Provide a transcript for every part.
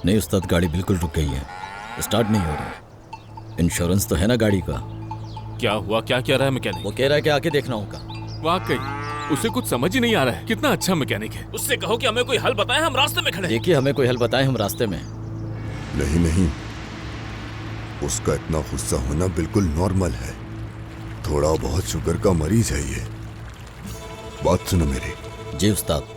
नहीं उस्ताद, गाड़ी बिल्कुल रुक गई है, स्टार्ट नहीं हो रही। इंश्योरेंस तो है ना गाड़ी का? क्या हुआ? क्या कह रहा है मैकेनिक? वो कह रहा है कि आके देखना होगा। वाकई उसे कुछ समझ ही नहीं आ रहा है। कितना अच्छा मैकेनिक है। उससे कहो कि हमें कोई हल बताए, हम रास्ते में खड़े। देखिए, हमें कोई हल बताए, हम रास्ते में। नहीं नहीं, उसका इतना गुस्सा होना बिल्कुल नॉर्मल है। थोड़ा बहुत शुगर का मरीज है ये। बात सुनो मेरी। जी उस्ताद।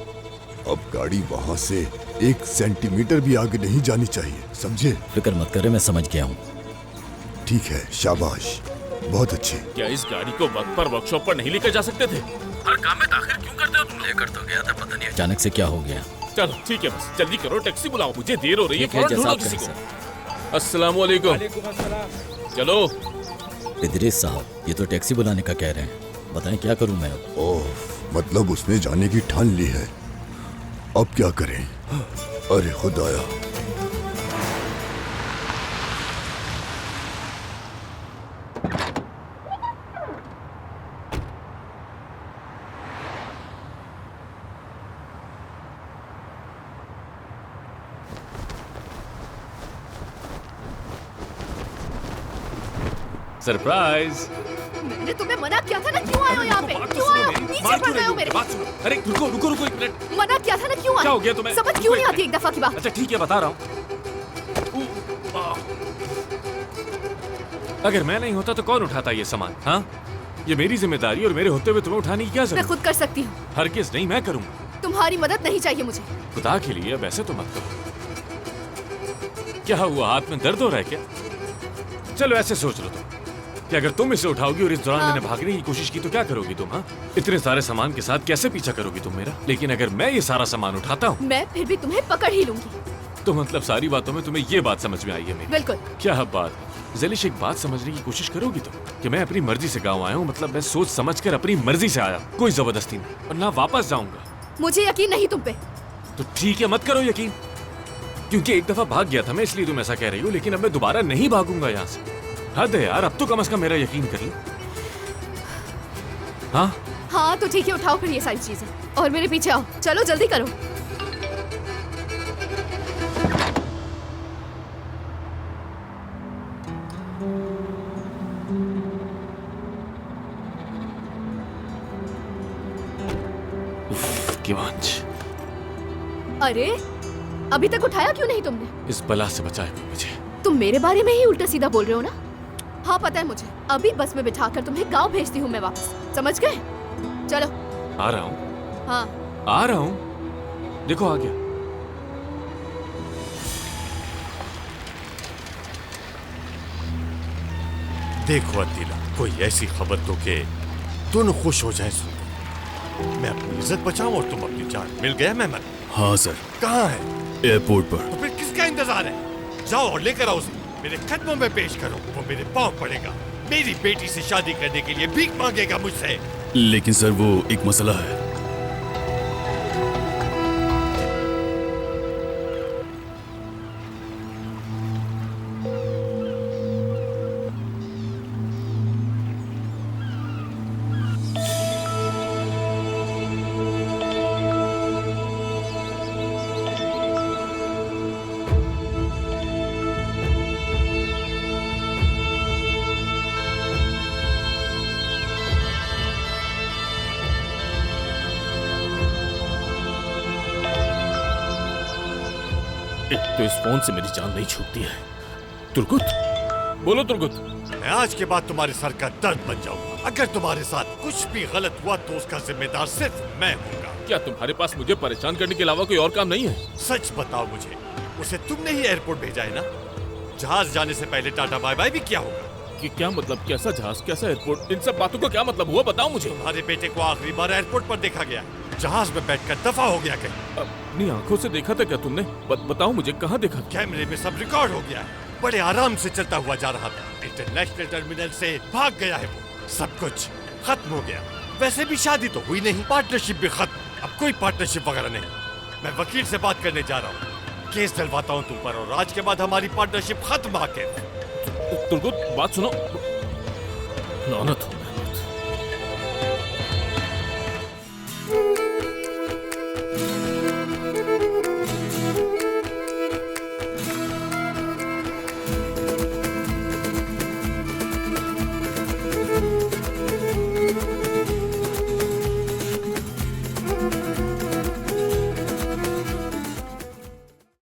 अब गाड़ी वहां से 1 सेंटीमीटर भी आगे नहीं जानी चाहिए, समझे? फिक्र मत करे, मैं समझ गया हूँ। ठीक है, शाबाश, बहुत अच्छे। क्या इस गाड़ी को वक्त पर वर्कशॉप पर नहीं लेकर जा सकते थे? हर काम में ताखिर क्यों करते हो तुम? लेकर तो गया था, पता नहीं अचानक से क्या हो गया। चलो ठीक है, बस जल्दी करो, टैक्सी बुलाओ, मुझे देर हो रही है। ठीक है, फौरन जैसा ढूंढो आप किसी कहें, को। अस्सलाम वालेकुम। चलो। इदरीस साहब, ये तो टैक्सी बुलाने का कह रहे हैं, बताएं क्या करूं मैं अब? ओह, मतलब उसने जाने की ठान ली है। अब क्या करें? अरे खुदाया। सरप्राइज। मैंने तुम्हें मना किया था ना, क्यों आए हो यहाँ पे? क्यों आए हो? पीछे पड़ रहे हो मेरे। बात सुनो। अरे रुको रुको रुको, एक मिनट। मना किया था ना, क्यों आए? क्या हो गया तुम्हें? समझ क्यों नहीं आती एक दफा की बात? अच्छा ठीक है, बता रहा हूँ। अगर मैं नहीं होता तो कौन उठाता ये सामान? हाँ, ये मेरी जिम्मेदारी और मेरे होते हुए तुम्हें उठाने की क्या मैं जरूरत? खुद कर सकती हूँ। हरगिज़ नहीं, मैं करूँगा। तुम्हारी मदद नहीं चाहिए मुझे। खुदा के लिए अब ऐसे तो मत करो। क्या हुआ, हाथ में दर्द हो रहा है क्या? चलो ऐसे सोच लो तुम कि अगर तुम इसे उठाओगी और इस दौरान मैंने भागने की कोशिश की तो क्या करोगी तुम? हाँ, इतने सारे सामान के साथ कैसे पीछा करोगी तुम मेरा? लेकिन अगर मैं ये सारा सामान उठाता हूँ मैं फिर भी तुम्हें पकड़ ही लूंगी। तो मतलब सारी बातों में तुम्हें ये बात समझ में आई है मेरी? बिल्कुल। क्या बात? ज़लिश, एक बात समझने की कोशिश करोगी तुम कि मैं अपनी मर्जी से गाँव आया हूँ, मतलब मैं सोच समझ कर अपनी मर्जी से आया, कोई जबरदस्ती नहीं, और ना वापस जाऊंगा। मुझे यकीन नहीं तुम पे। तो ठीक है, मत करो यकीन, क्योंकि एक दफा भाग गया था मैं, इसलिए तुम ऐसा कह रही हो, लेकिन अब मैं दोबारा नहीं भागूंगा यहाँ से। हद है यार, अब तो कम से कम मेरा यकीन कर लो। हाँ हाँ तो ठीक है, उठाओ फिर ये सारी चीजें और मेरे पीछे आओ। चलो जल्दी करो। अरे अभी तक उठाया क्यों नहीं तुमने? इस बला से बचाए मुझे। तुम मेरे बारे में ही उल्टा सीधा बोल रहे हो ना? हाँ पता है मुझे। अभी बस में बिठाकर तुम्हें गांव भेजती हूँ मैं वापस, समझ गए? चलो। आ रहा हूँ। हाँ आ रहा हूँ, देखो आ गया। देखो अतीला, कोई ऐसी खबर दो कि दोनों खुश हो जाए सुन। मैं अपनी इज्जत बचाऊं और तुम अपनी जान। मिल गया मेहमान? हाँ सर। कहाँ है? एयरपोर्ट पर। तो फिर किसका इंतजार है? जाओ और लेकर आओ उसे, मेरे कदमों में पेश करो। वो मेरे पाँव पड़ेगा, मेरी बेटी से शादी करने के लिए भीख मांगेगा मुझसे। लेकिन सर वो एक मसला है। एक तो इस फोन से मेरी जान नहीं छूटती है। तुर्कुत, बोलो तुर्कुत। मैं आज के बाद तुम्हारे सर का दर्द बन जाऊंगा। अगर तुम्हारे साथ कुछ भी गलत हुआ तो उसका जिम्मेदार सिर्फ मैं हूँगा। क्या तुम्हारे पास मुझे परेशान करने के अलावा कोई और काम नहीं है? सच बताओ मुझे, उसे तुमने ही एयरपोर्ट भेजा है ना? जहाज जाने से पहले टाटा बाय बाय भी किया होगा। कि क्या मतलब? कैसा जहाज, कैसा एयरपोर्ट, इन सब बातों का क्या मतलब हुआ, बताओ मुझे। तुम्हारे बेटे को आखिरी बार एयरपोर्ट पर देखा गया, जहाज में बैठकर दफा हो गया कहीं। अपनी आंखों से देखा था क्या तुमने? बताओ मुझे, कहाँ देखा? कैमरे में सब रिकॉर्ड हो गया है। बड़े आराम से चलता हुआ जा रहा था, इंटरनेशनल टर्मिनल से भाग गया है वो। सब कुछ खत्म हो गया। वैसे भी शादी तो हुई नहीं, पार्टनरशिप भी खत्म। अब कोई पार्टनरशिप वगैरह नहीं। मैं वकील से बात करने जा रहा हूँ, केस दिलवाता हूँ तुम पर, और आज के बाद हमारी पार्टनरशिप खत्म। आके तुर्कुत, बात सुनो। लानत हो,